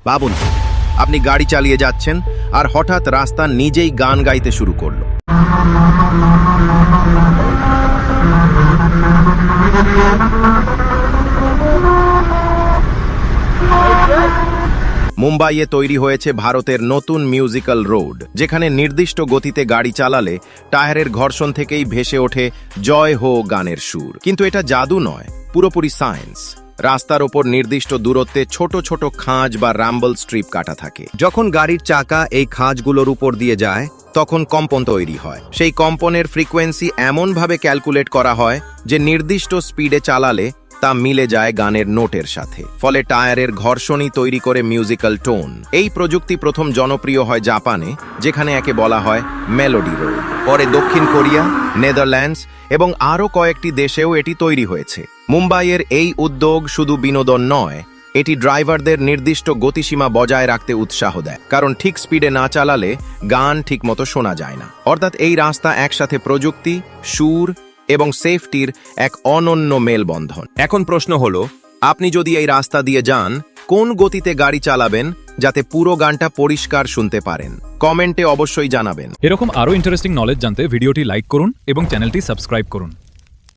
ভাবুন, আপনি গাড়ি চালিয়ে যাচ্ছেন আর হঠাৎ রাস্তা নিজেই গান গাইতে শুরু করলো। মুম্বাইয়ে তৈরি হয়েছে ভারতের নতুন মিউজিক্যাল রোড, যেখানে নির্দিষ্ট গতিতে গাড়ি চালালে টায়ারের ঘর্ষণ থেকেই ভেসে ওঠে জয় হো গানের সুর। কিন্তু এটা জাদু নয়, পুরোপুরি সায়েন্স। রাস্তার ওপর নির্দিষ্ট দূরত্বে ছোট ছোট খাঁজ বা রাম্বল স্ট্রিপ কাটা থাকে। যখন গাড়ির চাকা এই খাঁজগুলোর উপর দিয়ে যায়, তখন কম্পন তৈরি হয়। সেই কম্পনের ফ্রিকোয়েন্সি এমনভাবে ক্যালকুলেট করা হয় যে নির্দিষ্ট স্পিডে চালালে তা মিলে যায় গানের নোটের সাথে। ফলে টায়ারের ঘর্ষণই তৈরি করে মিউজিক্যাল টোন। এই প্রযুক্তি প্রথম জনপ্রিয় হয় জাপানে, যেখানে একে বলা হয় মেলোডি রোড। পরে দক্ষিণ কোরিয়া, নেদারল্যান্ডস এবং আরও কয়েকটি দেশেও এটি তৈরি হয়েছে। মুম্বাইয়ের এই উদ্যোগ শুধু বিনোদন নয়, এটি ড্রাইভারদের নির্দিষ্ট গতিসীমা বজায় রাখতে উৎসাহ দেয়, কারণ ঠিক স্পিডে না চালালে গান ঠিকমতো শোনা যায় না। অর্থাৎ এই রাস্তা একসাথে প্রযুক্তি, সুর এবং সেফটির এক অনন্য মেলবন্ধন। এখন প্রশ্ন হলো, আপনি যদি এই রাস্তা দিয়ে যান, কোন গতিতে গাড়ি চালাবেন যাতে পুরো গানটা পরিষ্কার শুনতে পারেন? কমেন্টে অবশ্যই জানাবেন। এরকম আরও ইন্টারেস্টিং নলেজ জানতে ভিডিওটি লাইক করুন এবং চ্যানেলটি সাবস্ক্রাইব করুন।